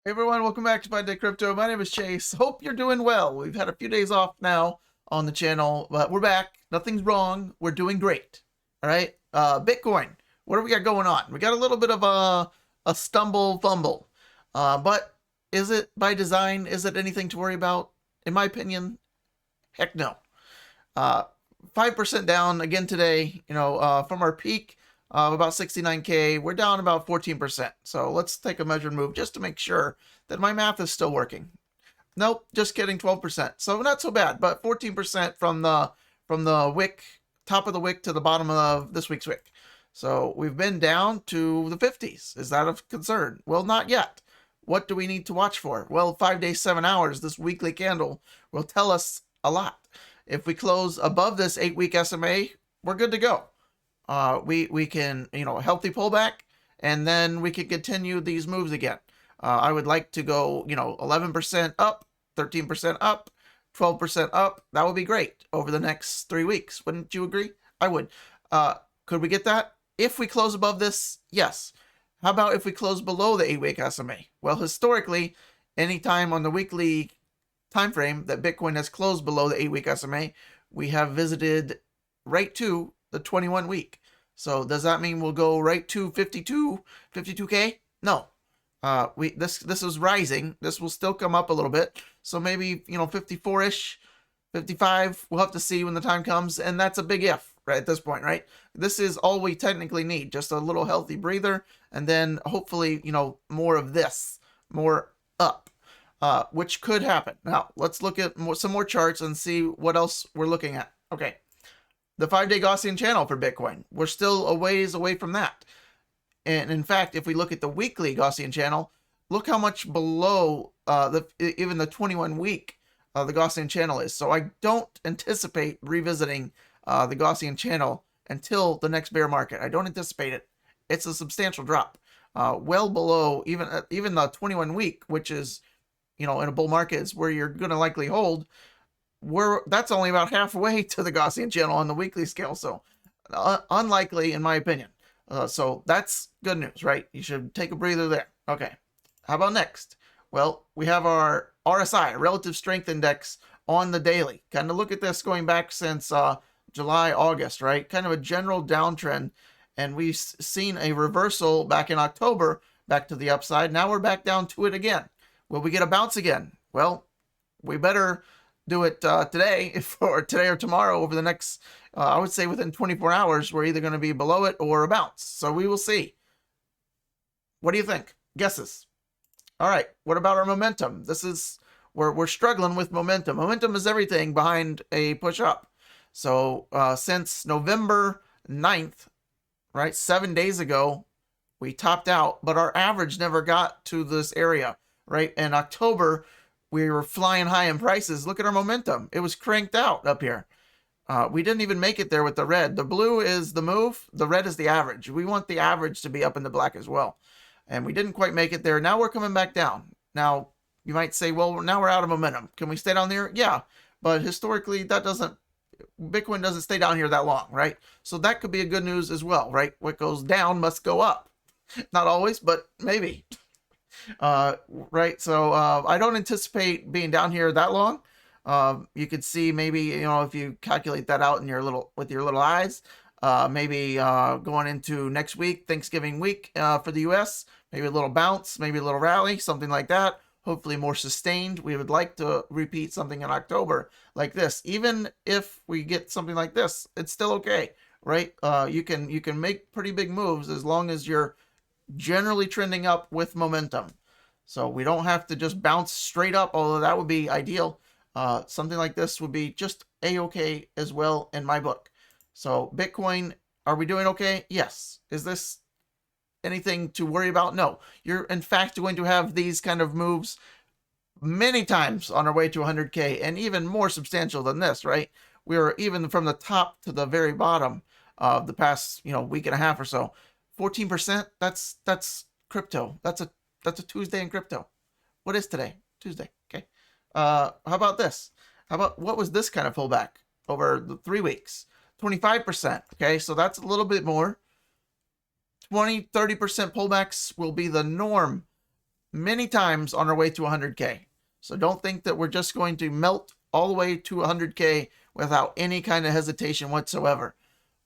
Hey everyone, welcome back to My Day Crypto. My name is Chase. Hope you're doing well. We've had a few days off now on the channel, but we're back. Nothing's wrong. We're doing great. All right. Bitcoin. What do we got going on? We got a little bit of a stumble fumble. But is it by design? Is it anything to worry about? In my opinion, heck no. 5% down again today, from our peak of about 69K, we're down about 14%. So let's take a measured move just to make sure that my math is still working. Nope, just kidding, 12%. So not so bad, but 14% from the wick, top of the wick to the bottom of this week's wick. So we've been down to the 50s. Is that of concern? Well, not yet. What do we need to watch for? Well, 5 days, 7 hours, this weekly candle will tell us a lot. If we close above this 8-week SMA, we're good to go. We can, a healthy pullback, and then we can continue these moves again. I would like to go, 11% up, 13% up, 12% up. That would be great over the next 3 weeks. Wouldn't you agree? I would. Could we get that? If we close above this, yes. How about if we close below the 8-week SMA? Well, historically, anytime on the weekly time frame that Bitcoin has closed below the 8-week SMA, we have visited right to the 21-week. So does that mean we'll go right to 52K? No. This is rising. This will still come up a little bit. So maybe, 54-ish, 55. We'll have to see when the time comes. And that's a big if, right, at this point, right? This is all we technically need. Just a little healthy breather. And then hopefully, more of this, more up, which could happen. Now, let's look at some more charts and see what else we're looking at. Okay. The 5-day Gaussian channel for Bitcoin. We're still a ways away from that. And in fact, if we look at the weekly Gaussian channel, look how much below even the 21-week the Gaussian channel is. So I don't anticipate revisiting the Gaussian channel until the next bear market. I don't anticipate it. It's a substantial drop, well below even the 21-week, which is, in a bull market is where you're going to likely hold. That's only about halfway to the Gaussian channel on the weekly scale, so unlikely in my opinion. So that's good news, right? You should take a breather there. Okay, how about next? Well, we have our RSI, Relative Strength Index, on the daily. Kind of look at this going back since July, August, right? Kind of a general downtrend, and we've seen a reversal back in October, back to the upside. Now we're back down to it again. Will we get a bounce again? Well, we better do it today or tomorrow. Over the next, I would say within 24 hours, we're either going to be below it or a bounce. So we will see. What do you think? Guesses? All right. What about our momentum? This is we're struggling with momentum. Momentum is everything behind a push up. So since November 9th, right, 7 days ago, we topped out, but our average never got to this area, right? In October, we were flying high in prices. Look at our momentum. It was cranked out up here. We didn't even make it there with the red. The blue is the move. The red is the average. We want the average to be up in the black as well. And we didn't quite make it there. Now we're coming back down. Now, you might say, well, now we're out of momentum. Can we stay down there? Yeah. But historically, Bitcoin doesn't stay down here that long, right? So that could be a good news as well, right? What goes down must go up. Not always, but maybe. Right, so I don't anticipate being down here that long. You could see maybe, if you calculate that out in with your little eyes, maybe going into next week, Thanksgiving week, for the US, maybe a little bounce, maybe a little rally, something like that. Hopefully more sustained. We would like to repeat something in October like this. Even if we get something like this, it's still okay, right? You can make pretty big moves as long as you're generally trending up with momentum. So we don't have to just bounce straight up, although that would be ideal. Something like this would be just a-okay as well in my book. So Bitcoin, are we doing okay? Yes. Is this anything to worry about? No. You're in fact going to have these kind of moves many times on our way to 100K, and even more substantial than this, right? We are even from the top to the very bottom of the past, week and a half or so. 14%, that's crypto. That's a Tuesday in crypto. What is today? Tuesday. Okay. How about this? How about what was this kind of pullback over the 3 weeks? 25%. Okay, so that's a little bit more. 20-30% pullbacks will be the norm many times on our way to 100K. So don't think that we're just going to melt all the way to 100K without any kind of hesitation whatsoever.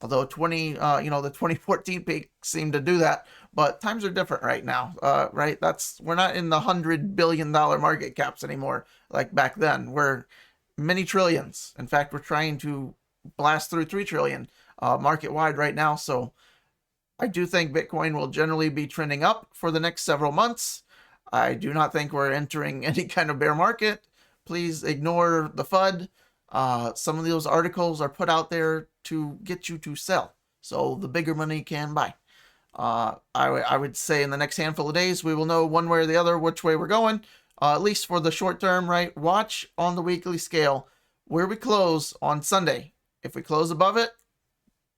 Although the 2014 peak seemed to do that, but times are different right now, right? We're not in the $100 billion market caps anymore like back then. We're many trillions. In fact, we're trying to blast through 3 trillion market wide right now. So I do think Bitcoin will generally be trending up for the next several months. I do not think we're entering any kind of bear market. Please ignore the FUD. Some of those articles are put out there to get you to sell, so the bigger money can buy. I would say in the next handful of days, we will know one way or the other which way we're going, at least for the short term, right? Watch on the weekly scale where we close on Sunday. If we close above it,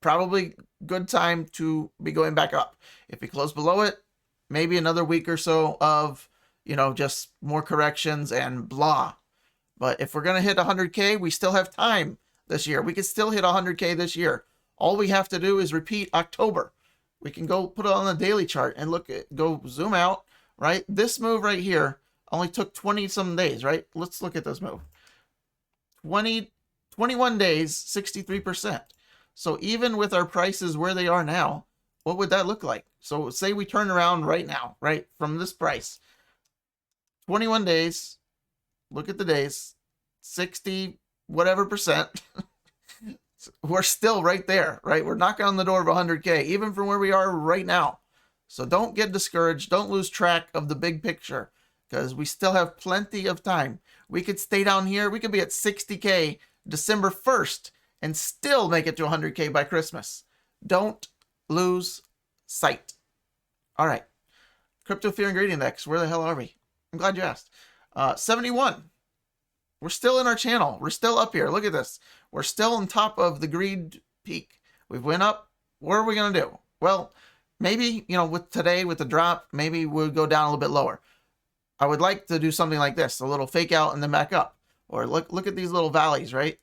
probably good time to be going back up. If we close below it, maybe another week or so of, just more corrections and blah. But if we're going to hit 100K, we still have time this year. We can still hit 100K this year. All we have to do is repeat October. We can go put it on the daily chart and go zoom out, right? This move right here only took 20 some days, right? Let's look at this move. 21 days, 63%. So even with our prices where they are now, what would that look like? So say we turn around right now, right, from this price. 21 days, look at the days, 60 whatever percent. We're still right there, right? We're knocking on the door of 100K, even from where we are right now. So don't get discouraged. Don't lose track of the big picture, because we still have plenty of time. We could stay down here. We could be at 60K December 1st and still make it to 100K by Christmas. Don't lose sight. All right. Crypto Fear and Greed Index. Where the hell are we? I'm glad you asked. 71. We're still in our channel. We're still up here. Look at this. We're still on top of the greed peak. We've went up. What are we going to do? Well, maybe, with the drop, maybe we'll go down a little bit lower. I would like to do something like this, a little fake out and then back up. Or look at these little valleys, right?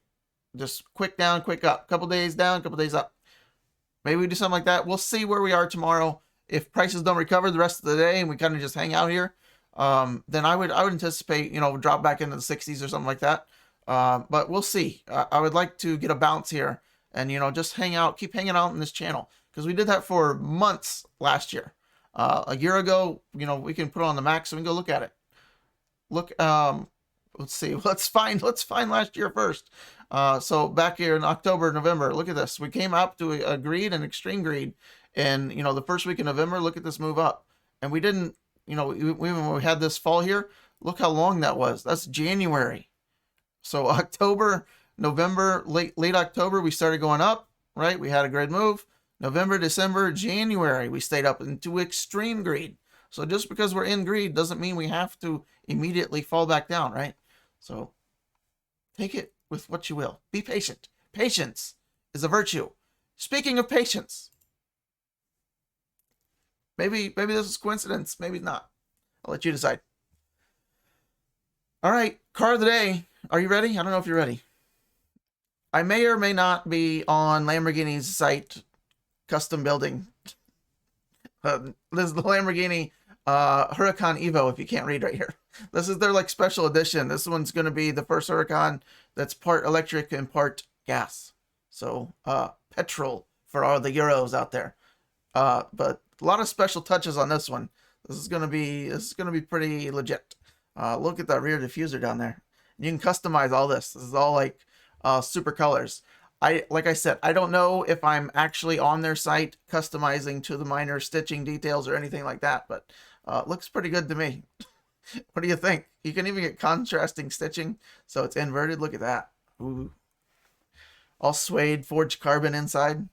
Just quick down, quick up. Couple days down, couple days up. Maybe we do something like that. We'll see where we are tomorrow. If prices don't recover the rest of the day and we kind of just hang out here, then I would anticipate, drop back into the 60s or something like that. But we'll see. I would like to get a bounce here and, just hang out, keep hanging out in this channel, because we did that for months last year. A year ago, we can put it on the max and we can go look at it. Look, let's see. Let's find last year first. So back here in October, November, look at this. We came up to a greed and extreme greed. And, the first week in November, look at this move up. And we didn't, even when we had this fall here, look how long that was. That's January. So October, November, late October, we started going up, right? We had a great move. November, December, January, we stayed up into extreme greed. So just because we're in greed doesn't mean we have to immediately fall back down, right? So take it with what you will. Be patient. Patience is a virtue. Speaking of patience, maybe this is coincidence, maybe not. I'll let you decide. All right, car of the day. Are you ready? I don't know if you're ready. I may or may not be on Lamborghini's site, custom building. This is the Lamborghini Huracan Evo, if you can't read right here. This is their special edition. This one's going to be the first Huracan that's part electric and part gas. So petrol for all the Euros out there. But a lot of special touches on this one. This is gonna be pretty legit. Look at that rear diffuser down there. You can customize all this. This is all super colors. Like I said, I don't know if I'm actually on their site customizing to the minor stitching details or anything like that, but looks pretty good to me. What do you think? You can even get contrasting stitching, so it's inverted. Look at that. Ooh. All suede, forged carbon inside.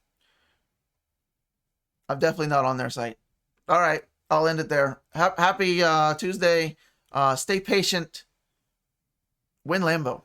I'm definitely not on their site. All right, I'll end it there. Happy Tuesday. Stay patient. Win Lambo.